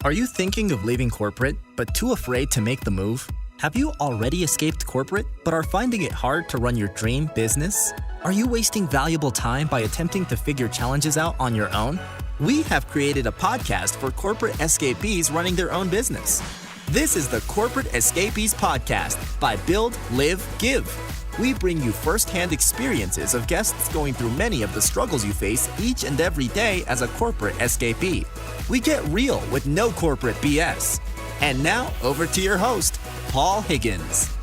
Are you thinking of leaving corporate, but too afraid to make the move? Have you already escaped corporate, but are finding it hard to run your dream business? Are you wasting valuable time by attempting to figure challenges out on your own? We have created a podcast for corporate escapees running their own business. This is the Corporate Escapees Podcast by Build, Live, Give. We bring you first-hand experiences of guests going through many of the struggles you face each and every day as a corporate escapee. We get real with no corporate BS. And now, over to your host, Paul Higgins.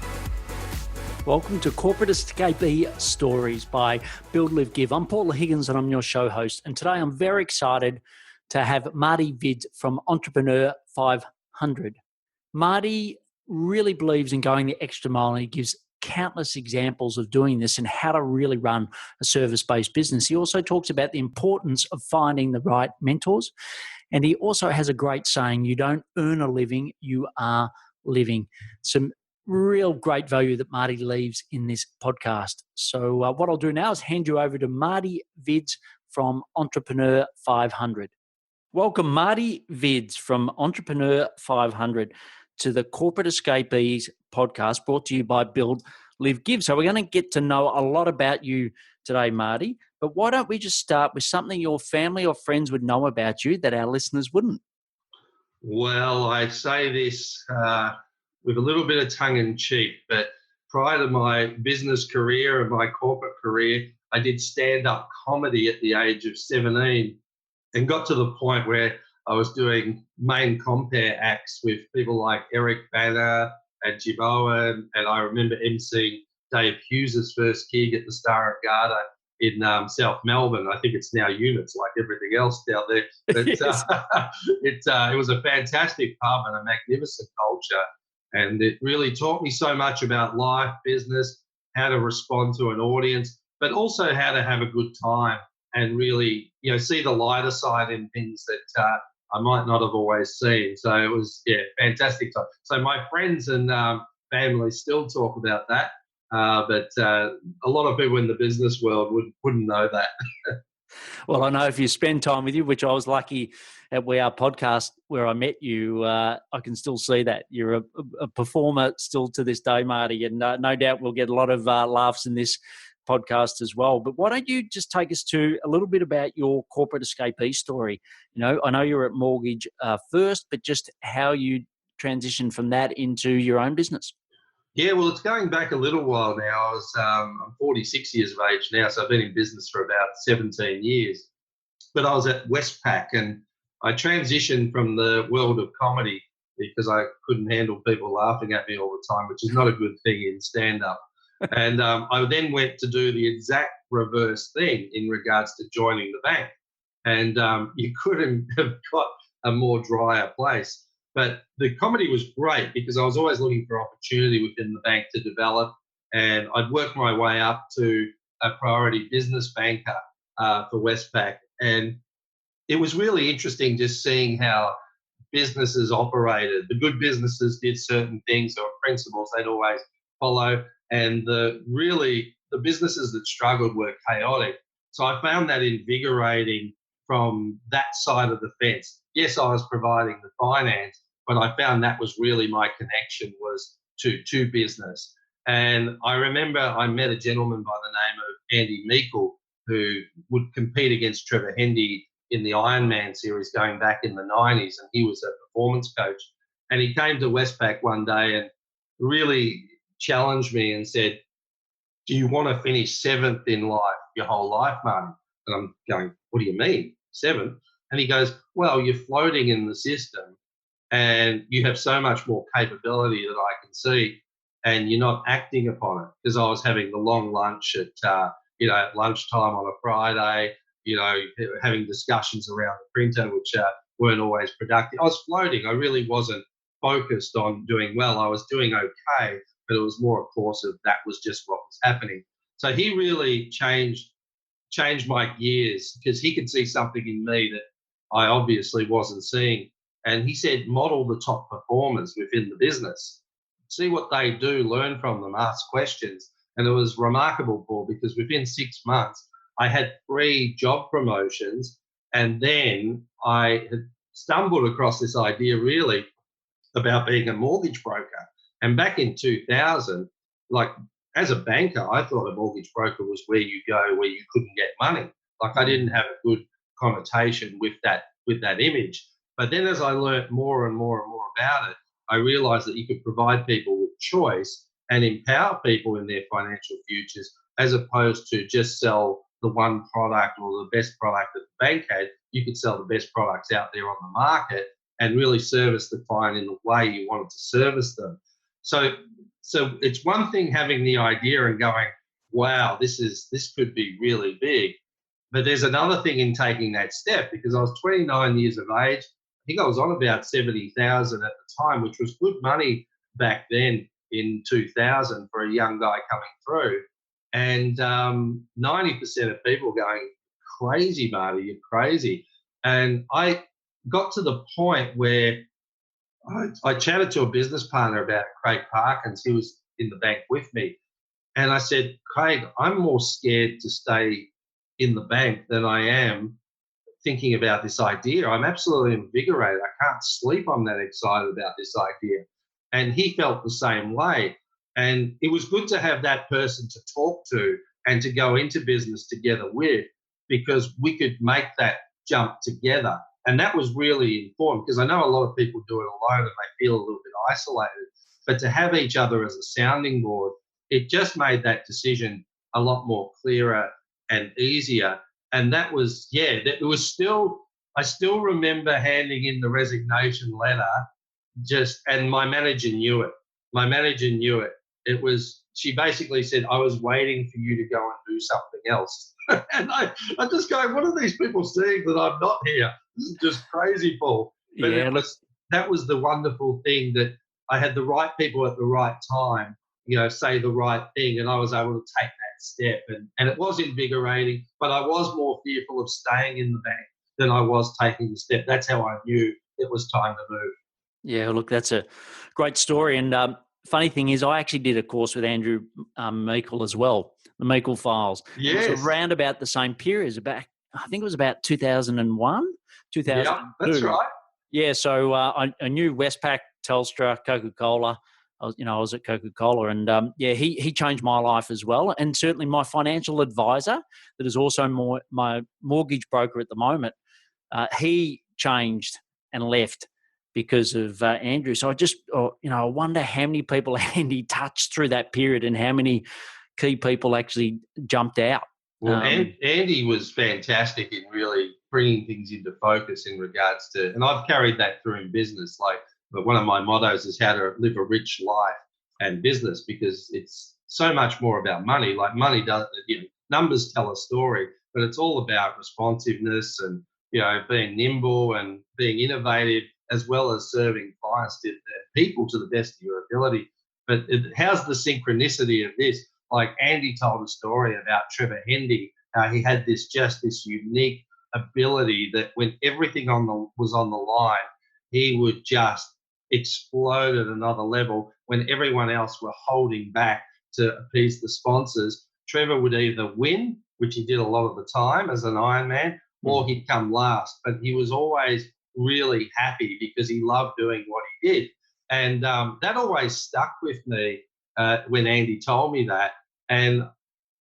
Welcome to Corporate Escapee Stories by Build, Live, Give. I'm Paul Higgins and I'm your show host. And today I'm very excited to have Marty Vids from Entrepreneur 500. Marty really believes in going the extra mile, and he gives countless examples of doing this and how to really run a service-based business. He also talks about the importance of finding the right mentors. And he also has a great saying, you don't earn a living, you are living. Some real great value that Marty leaves in this podcast. So what I'll do now is hand you over to Marty Vids from Entrepreneur 500. Welcome, Marty Vids from Entrepreneur 500 to the Corporate Escapees podcast, brought to you by Build, Live, Give. So we're going to get to know a lot about you today, Marty, but why don't we just start with something your family or friends would know about you that our listeners wouldn't? Well, I say this with a little bit of tongue-in-cheek, but prior to my business career and my corporate career, I did stand-up comedy at the age of 17 and got to the point where I was doing main compere acts with people like Eric Banner and Jim Owen, and I remember emceeing Dave Hughes' first gig at the Star and Garter in South Melbourne. I think it's now units like everything else down there. But Yes. it was a fantastic pub and a magnificent culture, and it really taught me so much about life, business, how to respond to an audience, but also how to have a good time and really, see the lighter side in things that I might not have always seen. So it was, fantastic time. So my friends and family still talk about that, but a lot of people in the business world wouldn't know that. Well, I know if you spend time with you, which I was lucky at our podcast where I met you, I can still see that. You're a performer still to this day, Marty, and no doubt we'll get a lot of laughs in this podcast as well. But why don't you just take us to a little bit about your corporate escapee story? I know you're at mortgage first, but just how you transitioned from that into your own business. Yeah, well, it's going back a little while now. I'm 46 years of age now, so I've been in business for about 17 years. But I was at Westpac and I transitioned from the world of comedy because I couldn't handle people laughing at me all the time, which is not a good thing in stand-up. And I then went to do the exact reverse thing in regards to joining the bank. And you couldn't have got a more drier place. But the comedy was great because I was always looking for opportunity within the bank to develop. And I'd worked my way up to a priority business banker for Westpac. And it was really interesting just seeing how businesses operated. The good businesses did certain things or principles they'd always follow. And the businesses that struggled were chaotic. So I found that invigorating from that side of the fence. Yes, I was providing the finance, but I found that was really my connection was to business. And I remember I met a gentleman by the name of Andy Meikle who would compete against Trevor Hendy in the Ironman series going back in the 90s, and he was a performance coach. And he came to Westpac one day and really challenged me and said, do you want to finish seventh in life your whole life, Martin? And I'm going, what do you mean, seventh? And he goes, well, you're floating in the system and you have so much more capability that I can see, and you're not acting upon it. Because I was having the long lunch at lunchtime on a Friday, having discussions around the printer, which weren't always productive. I was floating. I really wasn't focused on doing well. I was doing okay, but it was more a course of that was just what was happening. So he really changed my gears because he could see something in me that I obviously wasn't seeing. And he said, model the top performers within the business. See what they do, learn from them, ask questions. And it was remarkable, Paul, because within 6 months, I had 3 job promotions, and then I had stumbled across this idea really about being a mortgage broker. And back in 2000, like as a banker, I thought a mortgage broker was where you go where you couldn't get money. Like I didn't have a good connotation with that image. But then as I learnt more and more and more about it, I realized that you could provide people with choice and empower people in their financial futures, as opposed to just sell the one product or the best product that the bank had. You could sell the best products out there on the market and really service the client in the way you wanted to service them. So it's one thing having the idea and going, wow, this could be really big. But there's another thing in taking that step, because I was 29 years of age. I think I was on about 70,000 at the time, which was good money back then in 2000 for a young guy coming through. And 90% of people going, crazy, Marty, you're crazy. And I got to the point where I chatted to a business partner about it, Craig Parkins. He was in the bank with me. And I said, Craig, I'm more scared to stay in the bank than I am thinking about this idea. I'm absolutely invigorated. I can't sleep. I'm that excited about this idea. And he felt the same way. And it was good to have that person to talk to and to go into business together with, because we could make that jump together. And that was really important, because I know a lot of people do it alone and they feel a little bit isolated. But to have each other as a sounding board, it just made that decision a lot more clearer and easier. And that was, I still remember handing in the resignation letter, and my manager knew it. She basically said, I was waiting for you to go and do something else. And I'm just going, what are these people seeing that I'm not here? This is just crazy, Paul. But that was the wonderful thing, that I had the right people at the right time, say the right thing, and I was able to take that step. And it was invigorating, but I was more fearful of staying in the bank than I was taking the step. That's how I knew it was time to move. Yeah, look, that's a great story. And funny thing is, I actually did a course with Andrew Meikle as well, the Meikle Files. Yes. It was around about the same period, I think it was about 2001, 2002. Yeah, that's right. Yeah, so I knew Westpac, Telstra, Coca-Cola. I was at Coca-Cola, and he changed my life as well. And certainly my financial advisor, that is also my mortgage broker at the moment, he changed and left because of Andrew. So I wonder how many people Andy touched through that period and how many key people actually jumped out. Well, Andy was fantastic in really bringing things into focus in regards to, and I've carried that through in business. But one of my mottos is how to live a rich life and business, because it's so much more about money. Like money does, numbers tell a story, but it's all about responsiveness and, being nimble and being innovative, as well as serving clients, people to the best of your ability. But how's the synchronicity of this? Like Andy told a story about Trevor Hendy, how he had this unique ability that when everything was on the line, he would just explode at another level. When everyone else were holding back to appease the sponsors, Trevor would either win, which he did a lot of the time as an Ironman, or he'd come last. But he was always really happy because he loved doing what he did. And that always stuck with me when Andy told me that. And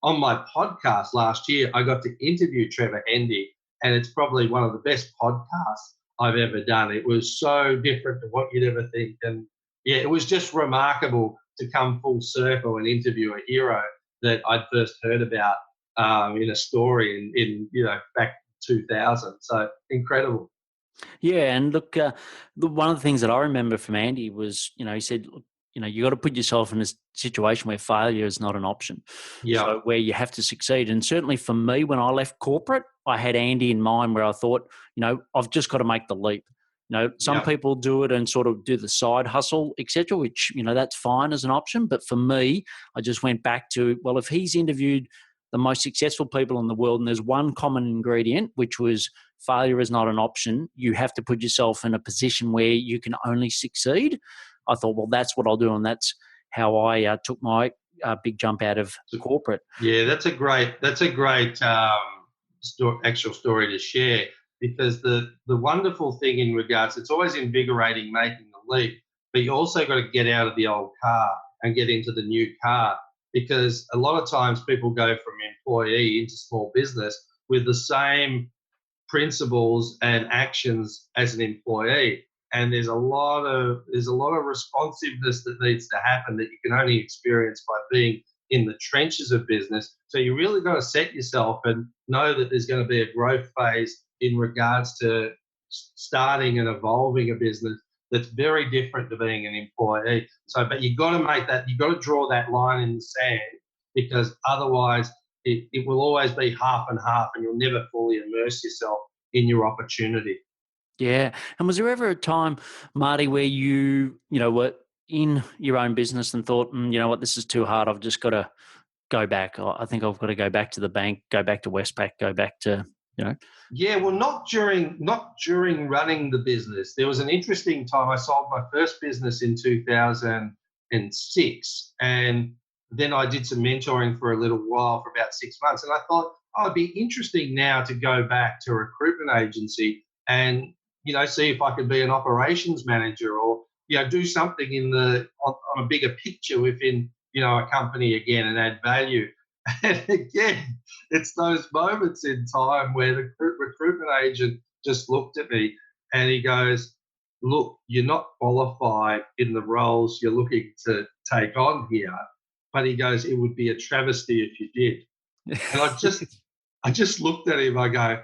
on my podcast last year, I got to interview Trevor Hendy, and it's probably one of the best podcasts I've ever done. It was so different to what you'd ever think. And yeah, it was just remarkable to come full circle and interview a hero that I'd first heard about in a story in back 2000. So incredible. Yeah, and look, one of the things that I remember from Andy was, he said, look, you got to put yourself in a situation where failure is not an option. Yeah. So where you have to succeed. And certainly for me, when I left corporate, I had Andy in mind, where I thought, I've just got to make the leap. Some people do it and sort of do the side hustle, etc., which, that's fine as an option. But for me, I just went back to, well, if he's interviewed the most successful people in the world, and there's one common ingredient, which was failure is not an option, you have to put yourself in a position where you can only succeed. I thought, well, that's what I'll do, and that's how I took my big jump out of corporate. Yeah, that's a great actual story to share. because the wonderful thing in regards, it's always invigorating making the leap, but you also got to get out of the old car and get into the new car, because a lot of times people go from employee into small business with the same principles and actions as an employee, and there's a lot of responsiveness that needs to happen that you can only experience by being in the trenches of business. So you really got to set yourself and know that there's going to be a growth phase in regards to starting and evolving a business that's very different to being an employee. So, but you've got to make that, you've got to draw that line in the sand, because otherwise it will always be half and half, and you'll never fully immerse yourself in your opportunity. Yeah. And was there ever a time, Marty, where you were in your own business and thought, you know what, this is too hard. I've just got to go back. I think I've got to go back to the bank, go back to Westpac, go back to, Yeah, well, not during running the business. There was an interesting time. I sold my first business in 2006, and then I did some mentoring for a little while, for about 6 months. And I thought, oh, it'd be interesting now to go back to a recruitment agency and see if I could be an operations manager, or do something on a bigger picture within a company again, and add value. And again, it's those moments in time where the recruitment agent just looked at me and he goes, look, you're not qualified in the roles you're looking to take on here. But he goes, it would be a travesty if you did. And I just looked at him. I go,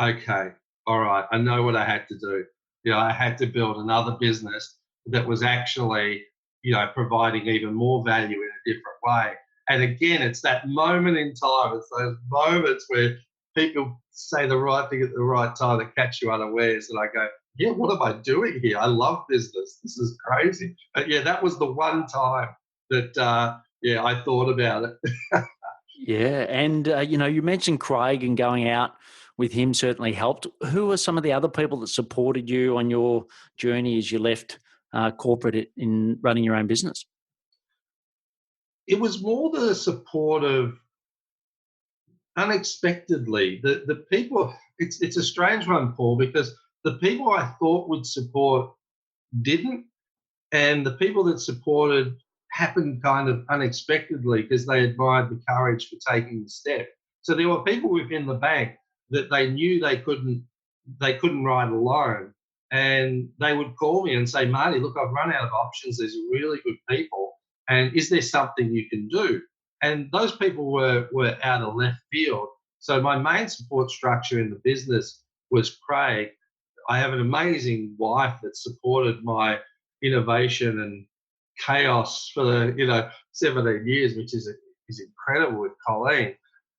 okay, all right, I know what I had to do. I had to build another business that was actually, providing even more value in a different way. And again, it's that moment in time. It's those moments where people say the right thing at the right time that catch you unawares. And I go, yeah, what am I doing here? I love business. This is crazy. But yeah, that was the one time that, I thought about it. Yeah. And, you mentioned Craig, and going out with him certainly helped. Who are some of the other people that supported you on your journey as you left corporate in running your own business? It was more the support of unexpectedly. The people, it's a strange one, Paul, because the people I thought would support didn't, and the people that supported happened kind of unexpectedly because they admired the courage for taking the step. So there were people within the bank that they knew they couldn't ride alone, and they would call me and say, Marty, look, I've run out of options. There's really good people, and is there something you can do? And those people were out of left field. So my main support structure in the business was Craig. I have an amazing wife that supported my innovation and chaos for the 17 years, which is incredible, with Colleen.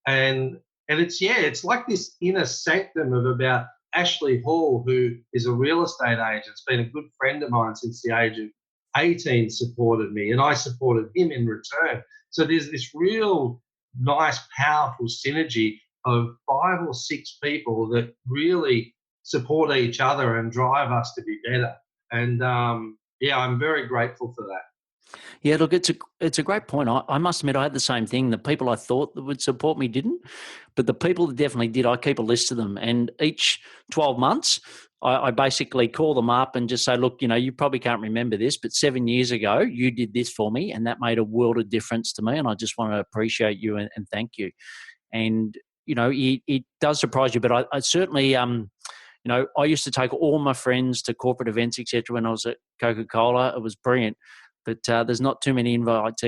And it's like this inner sanctum of about Ashley Hall, who is a real estate agent. It's been a good friend of mine since the age of 18, supported me, and I supported him in return. So there's this real nice, powerful synergy of 5 or 6 people that really support each other and drive us to be better. And I'm very grateful for that. Yeah, look, it's a great point. I must admit, I had the same thing. The people I thought that would support me didn't, but the people that definitely did, I keep a list of them. And each 12 months, I basically call them up and just say, look, you probably can't remember this, but 7 years ago, you did this for me, and that made a world of difference to me, and I just want to appreciate you and thank you. And, it does surprise you, but I certainly I used to take all my friends to corporate events, etc. when I was at Coca-Cola. It was brilliant. But there's not too many invites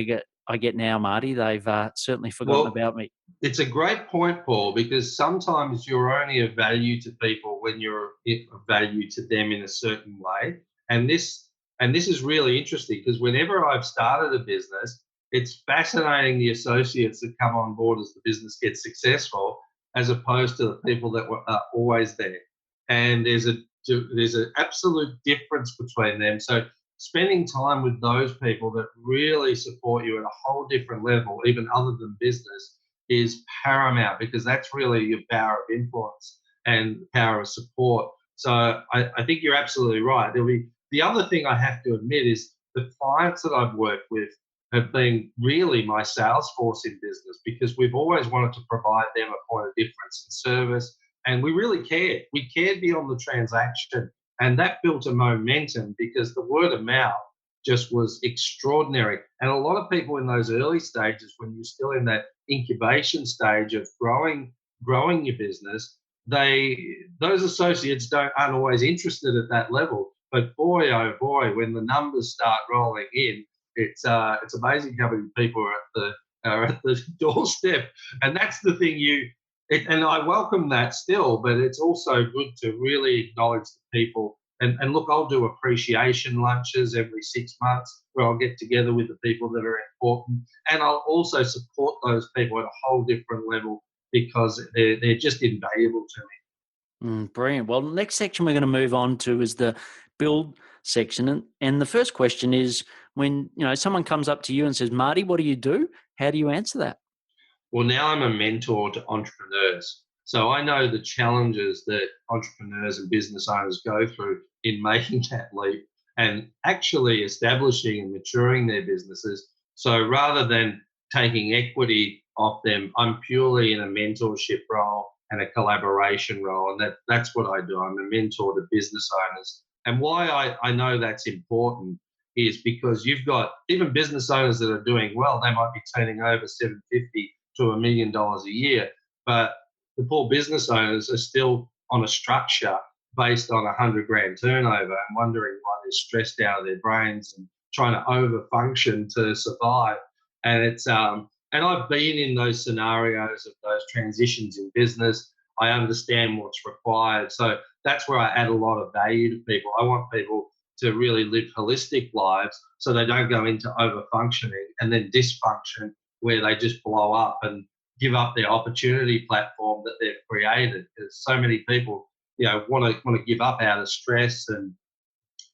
I get now, Marty. They've certainly forgotten about me. It's a great point, Paul, because sometimes you're only of value to people when you're of value to them in a certain way. And this is really interesting, because whenever I've started a business, it's fascinating the associates that come on board as the business gets successful, as opposed to the people that were always there. And there's an absolute difference between them. So spending time with those people that really support you at a whole different level, even other than business, is paramount, because that's really your power of influence and power of support. So I think you're absolutely right. The other thing I have to admit is the clients that I've worked with have been really my sales force in business, because we've always wanted to provide them a point of difference in service, And we really cared. We cared beyond the transaction. And that built a momentum because the word of mouth just was extraordinary. And a lot of people in those early stages, when you're still in that incubation stage of growing your business, those associates aren't always interested at that level. But boy, oh boy, when the numbers start rolling in, it's amazing how many people are at the doorstep. And that's the thing and I welcome that still, but it's also good to really acknowledge the people. And look, I'll do appreciation lunches every 6 months where I'll get together with the people that are important. And I'll also support those people at a whole different level because they're just invaluable to me. Brilliant. Well, next section we're going to move on to is the build section. And the first question is when someone comes up to you and says, Marty, what do you do? How do you answer that? Well, now I'm a mentor to entrepreneurs. So I know the challenges that entrepreneurs and business owners go through in making that leap and actually establishing and maturing their businesses. So rather than taking equity off them, I'm purely in a mentorship role and a collaboration role. And that's what I do. I'm a mentor to business owners. And why I know that's important is because you've got even business owners that are doing well, they might be turning over $750 to $1 million a year, but the poor business owners are still on a structure based on $100,000 turnover and wondering why they're stressed out of their brains and trying to overfunction to survive. And and I've been in those scenarios of those transitions in business. I understand what's required. So that's where I add a lot of value to people. I want people to really live holistic lives so they don't go into overfunctioning and then dysfunction where they just blow up and give up their opportunity platform that they've created. Because so many people, want to give up out of stress and,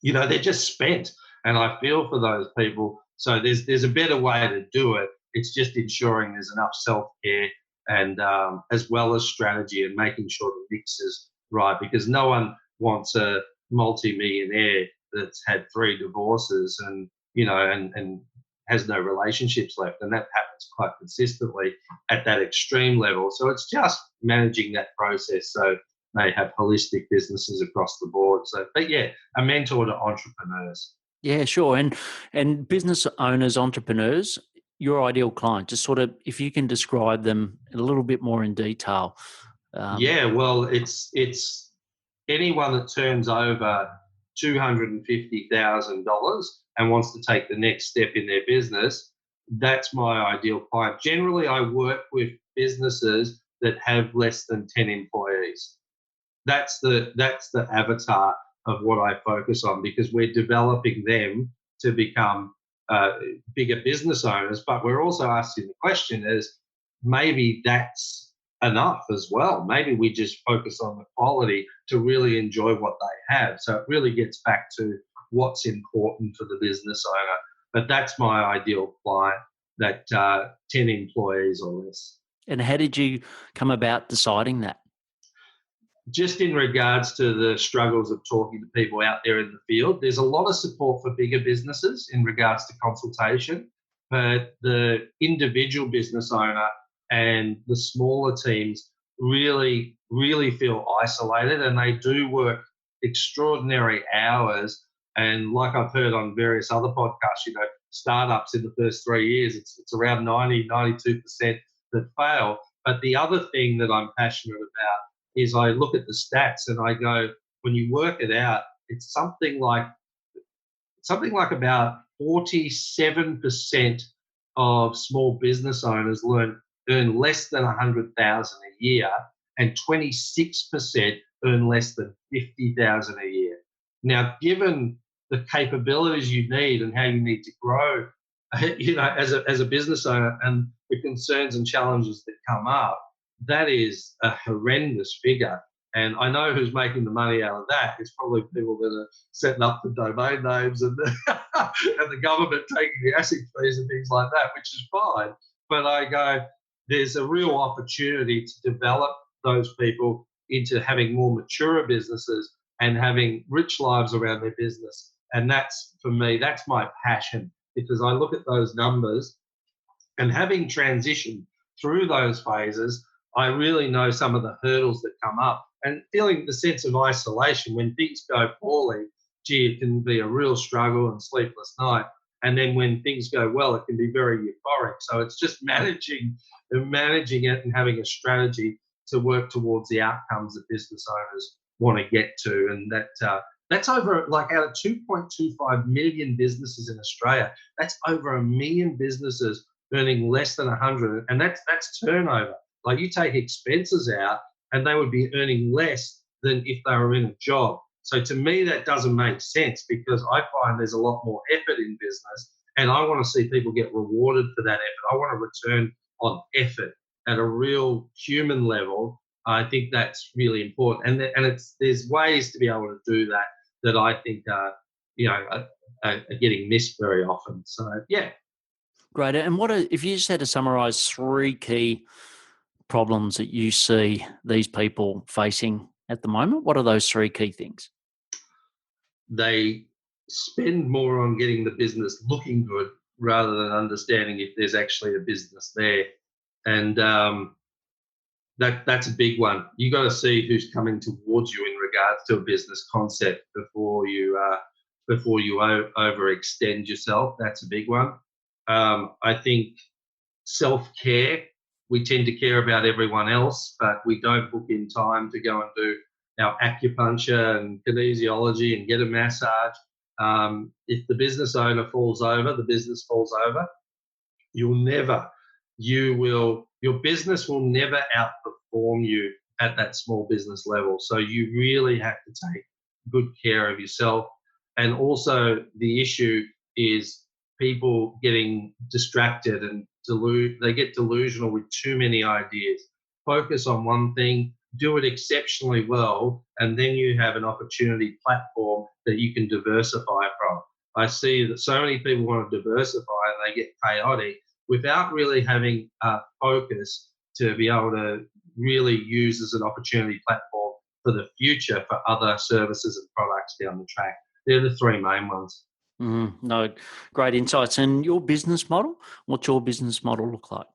they're just spent. And I feel for those people. So there's a better way to do it. It's just ensuring there's enough self-care and as well as strategy and making sure the mix is right, because no one wants a multi-millionaire that's had 3 divorces and has no relationships left, and that happens quite consistently at that extreme level. So it's just managing that process so they have holistic businesses across the board. So, but yeah, a mentor to entrepreneurs. Yeah, sure. And business owners, entrepreneurs, your ideal client, just sort of if you can describe them a little bit more in detail. Yeah, well, it's anyone that turns over $250,000 and wants to take the next step in their business. That's my ideal client. Generally, I work with businesses that have less than 10 employees. That's the avatar of what I focus on, because we're developing them to become bigger business owners. But we're also asking the question is maybe that's enough as well. Maybe we just focus on the quality to really enjoy what they have. So it really gets back to what's important for the business owner. But that's my ideal client, that 10 employees or less. And how did you come about deciding that? Just in regards to the struggles of talking to people out there in the field, there's a lot of support for bigger businesses in regards to consultation, but the individual business owner and the smaller teams really, really feel isolated, and they do work extraordinary hours. And like I've heard on various other podcasts, startups in the first 3 years, it's around 92% that fail. But the other thing that I'm passionate about is I look at the stats and I go, when you work it out, it's something like about 47% of small business owners earn less than $100,000 a year, and 26% earn less than $50,000 a year. Now, given the capabilities you need and how you need to grow, as a business owner and the concerns and challenges that come up, that is a horrendous figure. And I know who's making the money out of that. It's probably people that are setting up the domain names and and the government taking the ASIC fees and things like that, which is fine. But I go, there's a real opportunity to develop those people into having more mature businesses and having rich lives around their business. And that's, for me, that's my passion, because I look at those numbers and having transitioned through those phases, I really know some of the hurdles that come up. and feeling the sense of isolation when things go poorly. Gee, it can be a real struggle and sleepless night. And then when things go well, it can be very euphoric. So it's just managing it and having a strategy to work towards the outcomes that business owners want to get to. And that's over, like, out of 2.25 million businesses in Australia, that's over 1 million businesses earning less than 100, and that's turnover. Like, you take expenses out, and they would be earning less than if they were in a job. So to me, that doesn't make sense, because I find there's a lot more effort in business, and I want to see people get rewarded for that effort. I want a return on effort at a real human level. I think that's really important, and there's ways to be able to do that I think are getting missed very often. So yeah. Great. And if you just had to summarize 3 key problems that you see these people facing at the moment, what are those 3 key things? They spend more on getting the business looking good rather than understanding if there's actually a business there. And that's a big one. You got to see who's coming towards you in regards to a business concept before you overextend yourself. That's a big one. I think self-care. We tend to care about everyone else, but we don't book in time to go and do our acupuncture and kinesiology and get a massage. If the business owner falls over, the business falls over. Your business will never outperform you at that small business level. So you really have to take good care of yourself. And also, the issue is people getting distracted and they get delusional with too many ideas. Focus on one thing, do it exceptionally well, and then you have an opportunity platform that you can diversify from. I see that so many people want to diversify and they get chaotic without really having a focus to be able to really use as an opportunity platform for the future for other services and products down the track. They're the 3 main ones. No, great insights. And your business model? What's your business model look like?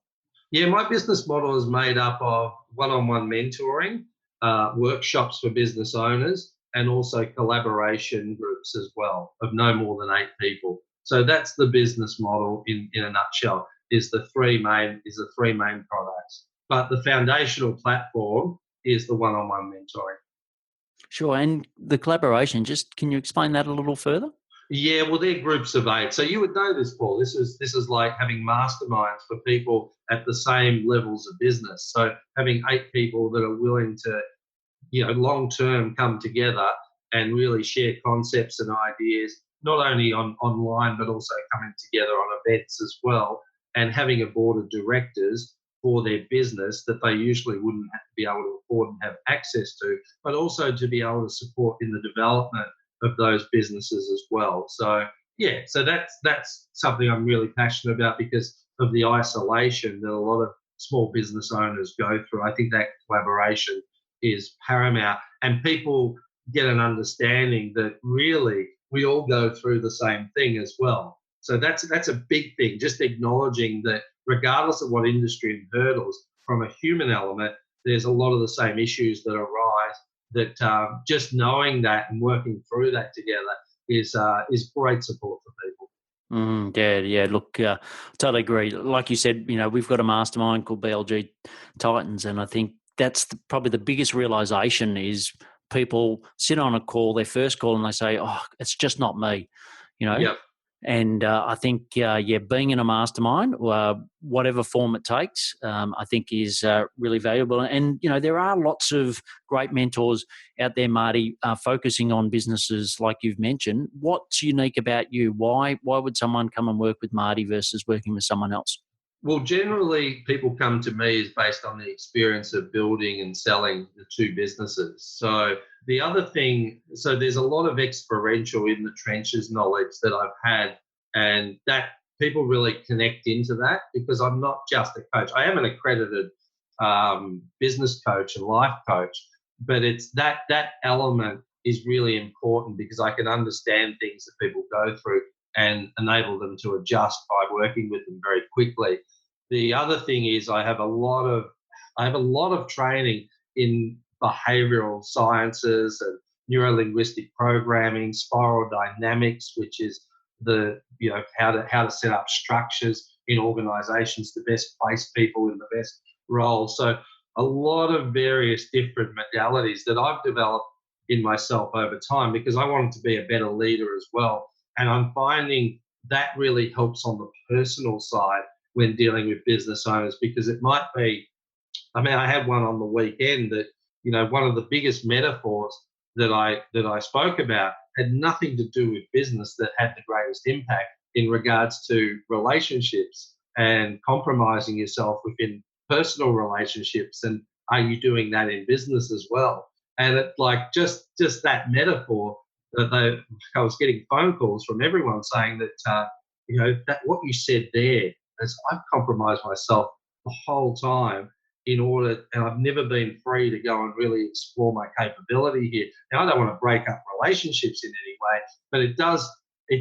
Yeah, my business model is made up of one-on-one mentoring, workshops for business owners, and also collaboration groups as well of no more than 8 people. So that's the business model in a nutshell. Is the three main products, but the foundational platform is the one-on-one mentoring. Sure, and the collaboration. Can you explain that a little further? Yeah, well, they're groups of 8. So you would know this, Paul. This is like having masterminds for people at the same levels of business. So having 8 people that are willing to, long term come together and really share concepts and ideas, not only online but also coming together on events as well, and having a board of directors for their business that they usually wouldn't have to be able to afford and have access to, but also to be able to support in the development of those businesses as well. So yeah, so that's something I'm really passionate about because of the isolation that a lot of small business owners go through. I think that collaboration is paramount, and people get an understanding that really we all go through the same thing as well. So that's a big thing, just acknowledging that regardless of what industry and hurdles, from a human element, there's a lot of the same issues that arise, that just knowing that and working through that together is great support for people. Yeah. Look, totally agree. Like you said, we've got a mastermind called BLG Titans, and I think that's probably the biggest realization is people sit on a call, their first call, and they say, "Oh, it's just not me," Yep. And I think, being in a mastermind, whatever form it takes, I think is really valuable. And, there are lots of great mentors out there, Marty, focusing on businesses like you've mentioned. What's unique about you? Why would someone come and work with Marty versus working with someone else? Well, generally, people come to me is based on the experience of building and selling the 2 businesses. So the other thing, so there's a lot of experiential in the trenches knowledge that I've had, and that people really connect into that because I'm not just a coach. I am an accredited business coach and life coach, but it's that element is really important because I can understand things that people go through and enable them to adjust by working with them very quickly. The other thing is I have a lot of training in behavioral sciences and neuro-linguistic programming, spiral dynamics, which is how to set up structures in organizations to best place people in the best role. So a lot of various different modalities that I've developed in myself over time because I wanted to be a better leader as well. And I'm finding that really helps on the personal side when dealing with business owners, because it might be, I had one on the weekend that, one of the biggest metaphors that I spoke about had nothing to do with business that had the greatest impact in regards to relationships and compromising yourself within personal relationships. And are you doing that in business as well? And it like just that metaphor that I was getting phone calls from everyone saying that, that what you said there is I've compromised myself the whole time and I've never been free to go and really explore my capability here. Now, I don't want to break up relationships in any way, but it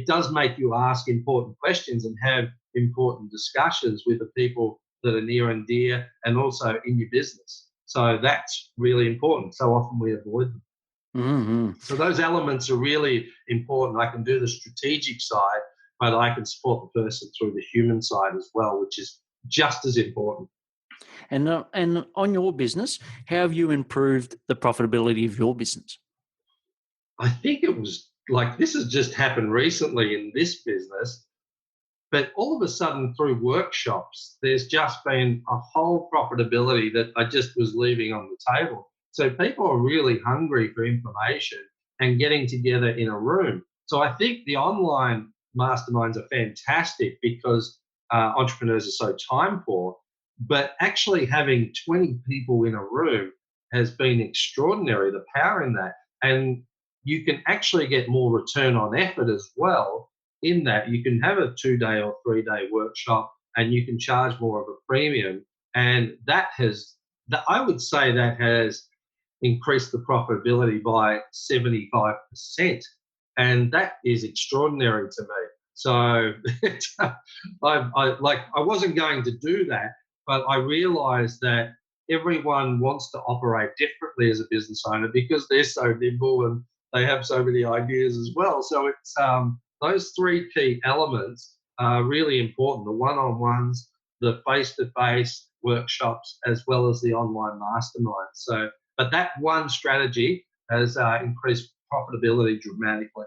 does make you ask important questions and have important discussions with the people that are near and dear and also in your business. So that's really important. So often we avoid them. Mm-hmm. So those elements are really important. I can do the strategic side, but I can support the person through the human side as well, which is just as important. And on your business, how have you improved the profitability of your business? I think it was like this has just happened recently in this business, but all of a sudden through workshops, there's just been a whole profitability that I just was leaving on the table. So people are really hungry for information and getting together in a room. So I think the online masterminds are fantastic because entrepreneurs are so time poor, but actually having 20 people in a room has been extraordinary, the power in that. And you can actually get more return on effort as well in that. You can have a 2-day or 3-day workshop and you can charge more of a premium. And I would say that has increased the profitability by 75%. And that is extraordinary to me. So I wasn't going to do that, but I realized that everyone wants to operate differently as a business owner because they're so nimble and they have so many ideas as well. So it's those 3 key elements are really important: the one-on-ones, the face-to-face workshops, as well as the online masterminds. So, but that one strategy has increased profitability dramatically.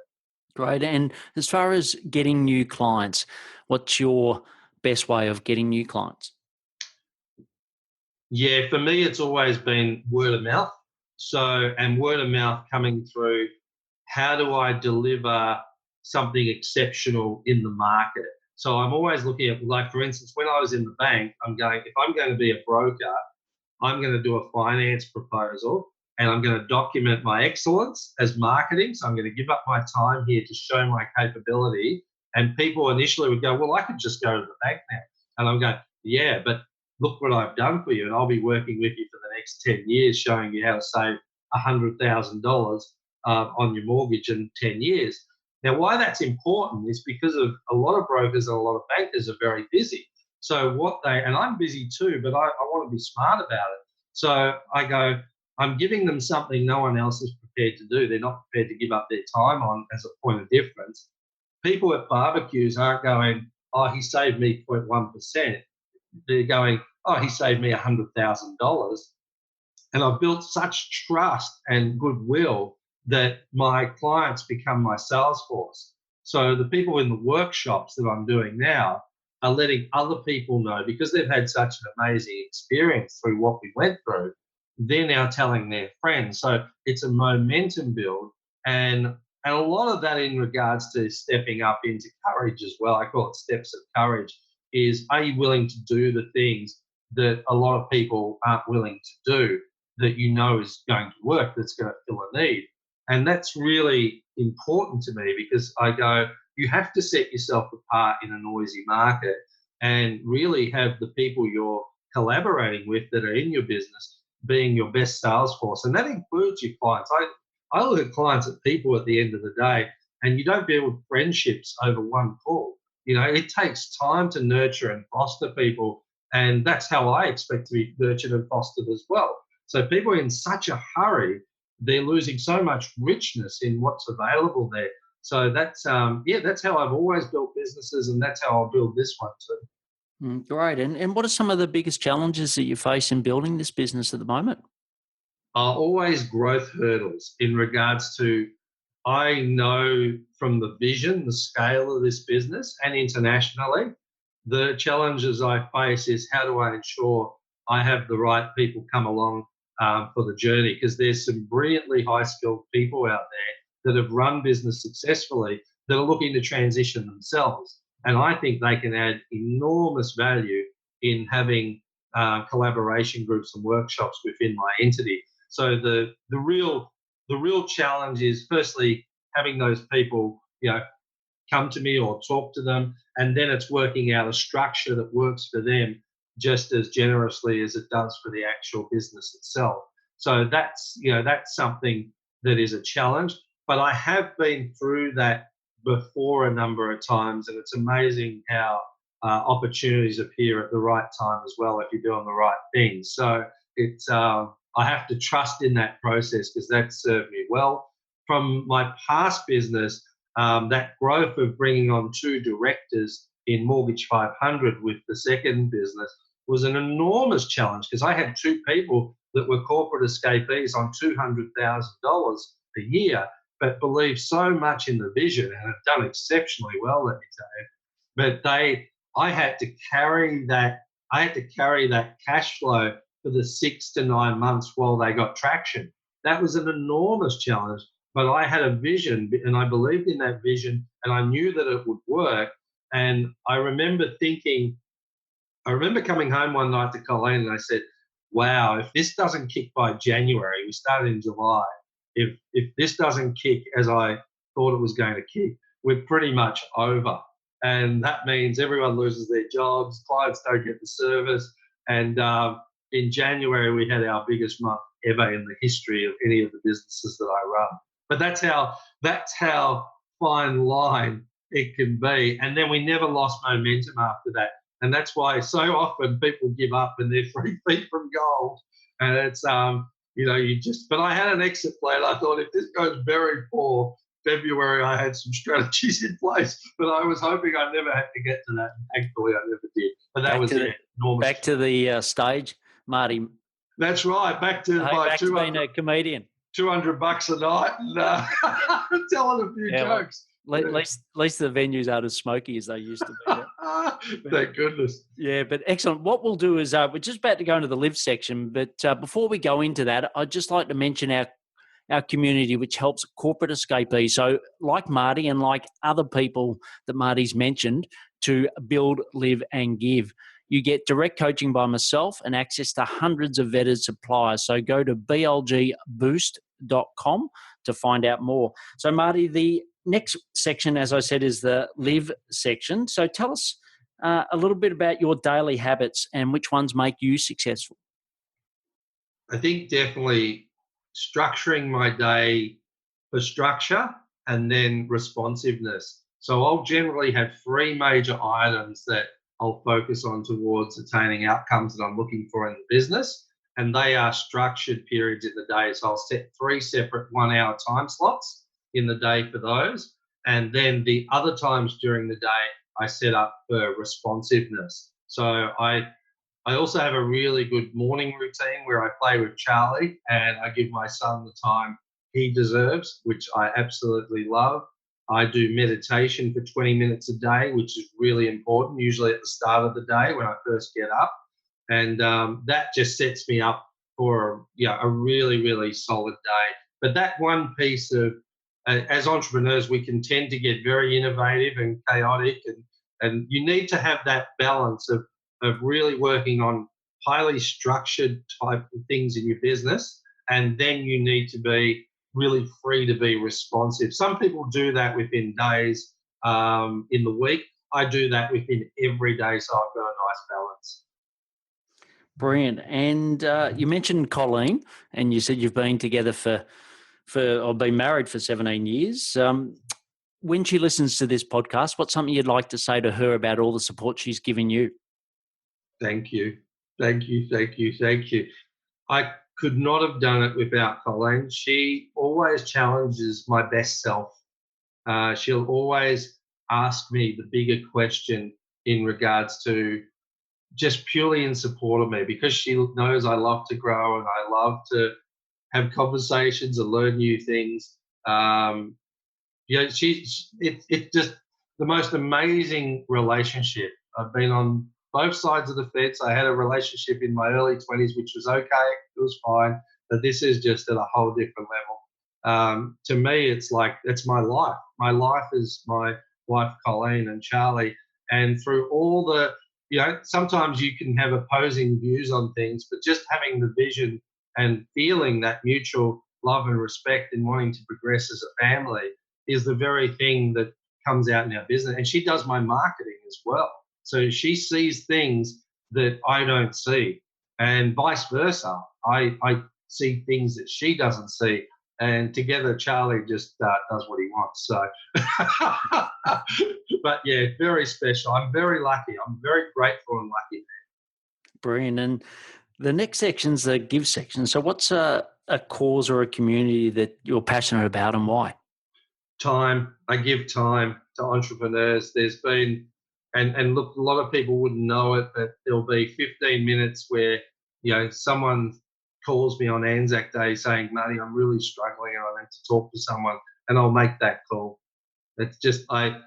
Great. And as far as getting new clients, what's your best way of getting new clients? Yeah, for me, it's always been word of mouth. So, and word of mouth coming through, how do I deliver something exceptional in the market? So I'm always looking at, like, for instance, when I was in the bank, if I'm going to be a broker, I'm going to do a finance proposal and I'm going to document my excellence as marketing. So I'm going to give up my time here to show my capability. And people initially would go, well, I could just go to the bank now. And I'm going, yeah, but look what I've done for you. And I'll be working with you for the next 10 years, showing you how to save $100,000 on your mortgage in 10 years. Now, why that's important is because of a lot of brokers and a lot of bankers are very busy. So and I'm busy too, but I want to be smart about it. So I go, I'm giving them something no one else is prepared to do. They're not prepared to give up their time on as a point of difference. People at barbecues aren't going, oh, he saved me 0.1%. They're going, oh, he saved me $100,000. And I've built such trust and goodwill that my clients become my sales force. So the people in the workshops that I'm doing now are letting other people know, because they've had such an amazing experience through what we went through, they're now telling their friends. So it's a momentum build, and a lot of that in regards to stepping up into courage as well. I call it steps of courage. Is, are you willing to do the things that a lot of people aren't willing to do, that you know is going to work, that's going to fill a need? And that's really important to me, because I go, you have to set yourself apart in a noisy market and really have the people you're collaborating with that are in your business being your best sales force. And that includes your clients. I look at clients as people at the end of the day, and you don't build friendships over one call. It takes time to nurture and foster people, and that's how I expect to be nurtured and fostered as well. So people are in such a hurry, they're losing so much richness in what's available there. So that's that's how I've always built businesses, and that's how I'll build this one too. Great. And what are some of the biggest challenges that you face in building this business at the moment? Are always growth hurdles in regards to, I know from the vision, the scale of this business and internationally, the challenges I face is how do I ensure I have the right people come along for the journey, because there's some brilliantly high-skilled people out there that have run business successfully that are looking to transition themselves. And I think they can add enormous value in having collaboration groups and workshops within my entity. So the real challenge is firstly having those people, come to me or talk to them, and then it's working out a structure that works for them just as generously as it does for the actual business itself. So that's something that is a challenge. But I have been through that before a number of times, and it's amazing how opportunities appear at the right time as well if you're doing the right things. So it's I have to trust in that process because that's served me well. From my past business, that growth of bringing on 2 directors in Mortgage 500 with the second business was an enormous challenge because I had 2 people that were corporate escapees on $200,000 a year, but believed so much in the vision and have done exceptionally well, let me tell you. But I had to carry that cash flow for the 6 to 9 months while they got traction. That was an enormous challenge, but I had a vision and I believed in that vision and I knew that it would work. And I remember coming home one night to Colleen and I said, wow, if this doesn't kick by January, we started in July, if this doesn't kick as I thought it was going to kick, we're pretty much over. And that means everyone loses their jobs, clients don't get the service. And in January, we had our biggest month ever in the history of any of the businesses that I run. But that's how fine line it can be. And then we never lost momentum after that. And that's why so often people give up and they're 3 feet from gold. And it's, but I had an exit plan. I thought if this goes very poor, February, I had some strategies in place, but I was hoping I never had to get to that. Thankfully, I never did. But that was enormous. Back to the stage, Marty. That's right. Back to being a comedian. $200 a night and telling a few jokes. At least the venues aren't as smoky as they used to be. Thank goodness. Yeah, but excellent. What we'll do is we're just about to go into the live section, but before we go into that, I'd just like to mention our community, which helps corporate escapees. So like Marty and like other people that Marty's mentioned, to build, live and give. You get direct coaching by myself and access to hundreds of vetted suppliers. So go to blgboost.com to find out more. So Marty, the next section, as I said, is the live section. So tell us a little bit about your daily habits and which ones make you successful. I think definitely structuring my day for structure and then responsiveness. So I'll generally have 3 major items that I'll focus on towards attaining outcomes that I'm looking for in the business. And they are structured periods in the day. So I'll set 3 separate 1-hour time slots in the day for those. And then the other times during the day, I set up for responsiveness. So I also have a really good morning routine where I play with Charlie and I give my son the time he deserves, which I absolutely love. I do meditation for 20 minutes a day, which is really important, usually at the start of the day when I first get up. And that just sets me up for a really, really solid day. But that one piece of, as entrepreneurs, we can tend to get very innovative and chaotic. And you need to have that balance of really working on highly structured type of things in your business. And then you need to be really free to be responsive. Some people do that within days in the week. I do that within every day, so I've got a nice balance. Brilliant. And you mentioned Colleen, and you said you've been together or been married for 17 years. When she listens to this podcast, what's something you'd like to say to her about all the support she's given you? Thank you. Thank you. Thank you. Thank you. could not have done it without Colleen. She always challenges my best self. She'll always ask me the bigger question in regards to just purely in support of me, because she knows I love to grow and I love to have conversations and learn new things. It's just the most amazing relationship. I've been on both sides of the fence. I had a relationship in my early 20s, which was okay, it was fine, but this is just at a whole different level. To me, it's like, it's my life. My life is my wife, Colleen, and Charlie. And through all the, sometimes you can have opposing views on things, but just having the vision and feeling that mutual love and respect and wanting to progress as a family is the very thing that comes out in our business. And she does my marketing as well. So she sees things that I don't see, and vice versa. I see things that she doesn't see. And together, Charlie just does what he wants. So, but yeah, very special. I'm very lucky. I'm very grateful and lucky. Brilliant. And the next section's the give section. So what's a cause or a community that you're passionate about, and why? Time. I give time to entrepreneurs. There's been, and look, a lot of people wouldn't know it, but there'll be 15 minutes where, someone calls me on Anzac Day saying, Marty, I'm really struggling and I need to talk to someone, and I'll make that call. It's just, I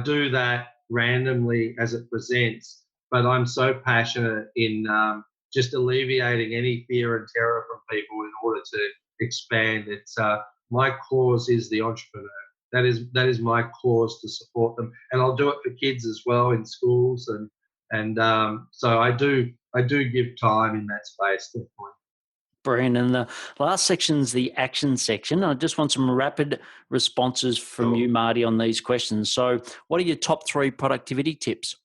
do that randomly as it presents, but I'm so passionate in just alleviating any fear and terror from people in order to expand. It's my cause is the entrepreneur. That is my cause, to support them, and I'll do it for kids as well in schools, and so I do give time in that space, definitely. Brilliant. And the last section's the action section. I just want some rapid responses from you, Marty, on these questions. So what are your top 3 productivity tips?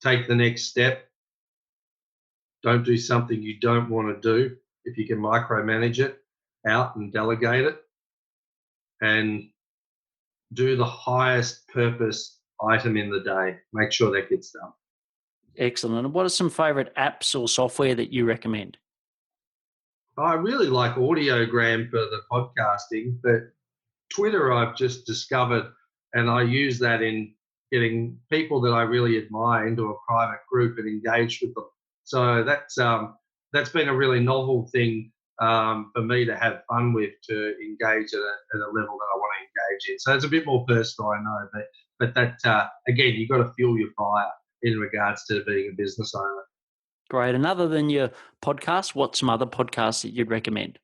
Take the next step. Don't do something you don't want to do. If you can micromanage it out and delegate it, and do the highest purpose item in the day. Make sure that gets done. Excellent. And what are some favorite apps or software that you recommend? I really like Audiogram for the podcasting, but Twitter I've just discovered, and I use that in getting people that I really admire into a private group and engage with them. So that's been a really novel thing for me to have fun with, to engage at a level that I want to engage in. So it's a bit more personal, I know, but that again, you've got to fuel your fire in regards to being a business owner. Great. And other than your podcast, what's some other podcasts that you'd recommend?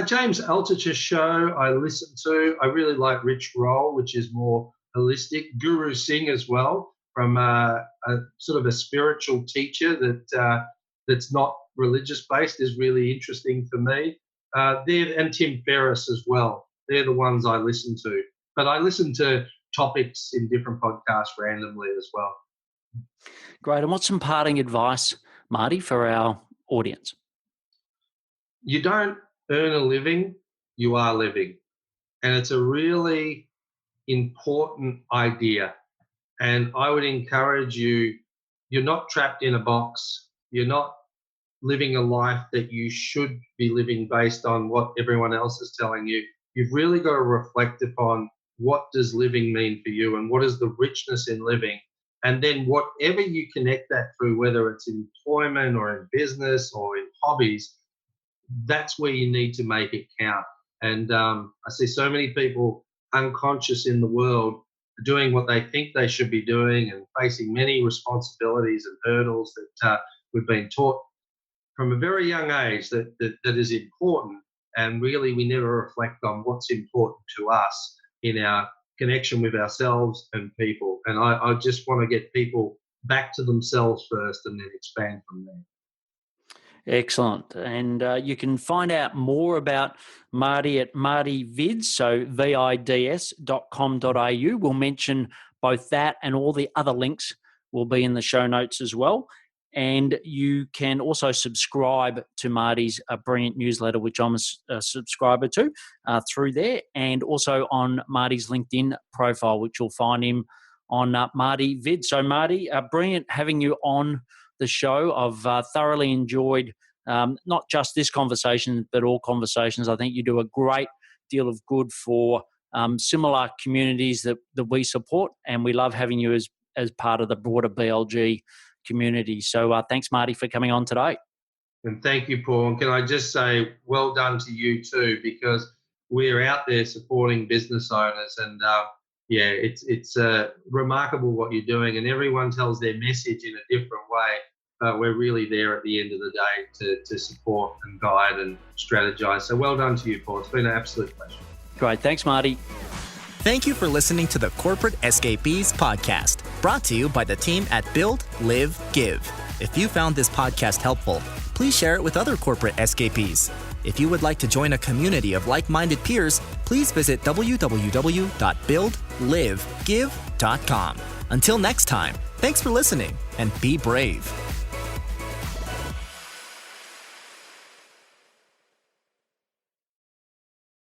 James Altucher's show I listen to. I really like Rich Roll, which is more holistic. Guru Singh as well, from a sort of a spiritual teacher that's not religious based, is really interesting for me. And Tim Ferriss as well. They're the ones I listen to. But I listen to topics in different podcasts randomly as well. Great. And what's some parting advice, Marty, for our audience? You don't earn a living, you are living. And it's a really important idea. And I would encourage you, you're not trapped in a box. You're not living a life that you should be living based on what everyone else is telling you. You've really got to reflect upon, what does living mean for you, and what is the richness in living? And then whatever you connect that through, whether it's in employment or in business or in hobbies, that's where you need to make it count. And I see so many people unconscious in the world doing what they think they should be doing and facing many responsibilities and hurdles that we've been taught from a very young age that is important. And really, we never reflect on what's important to us in our connection with ourselves and people. And I just want to get people back to themselves first and then expand from there. Excellent. And you can find out more about Marty at Marty Vids, so vids.com.au. We'll mention both that, and all the other links will be in the show notes as well. And you can also subscribe to Marty's brilliant newsletter, which I'm a subscriber to, through there, and also on Marty's LinkedIn profile, which you'll find him on Marty Vids. So Marty, brilliant having you on the show. I've thoroughly enjoyed not just this conversation, but all conversations. I think you do a great deal of good for similar communities that we support, and we love having you as part of the broader BLG community. So thanks, Marty, for coming on today. And thank you, Paul. And can I just say well done to you too, because we're out there supporting business owners, and it's remarkable what you're doing, and everyone tells their message in a different way. But we're really there at the end of the day to support and guide and strategize. So well done to you, Paul. It's been an absolute pleasure. Great. Thanks, Marty. Thank you for listening to the Corporate Escapees podcast, brought to you by the team at Build, Live, Give. If you found this podcast helpful, please share it with other corporate escapees. If you would like to join a community of like-minded peers, please visit www.buildlivegive.com. Until next time, thanks for listening and be brave.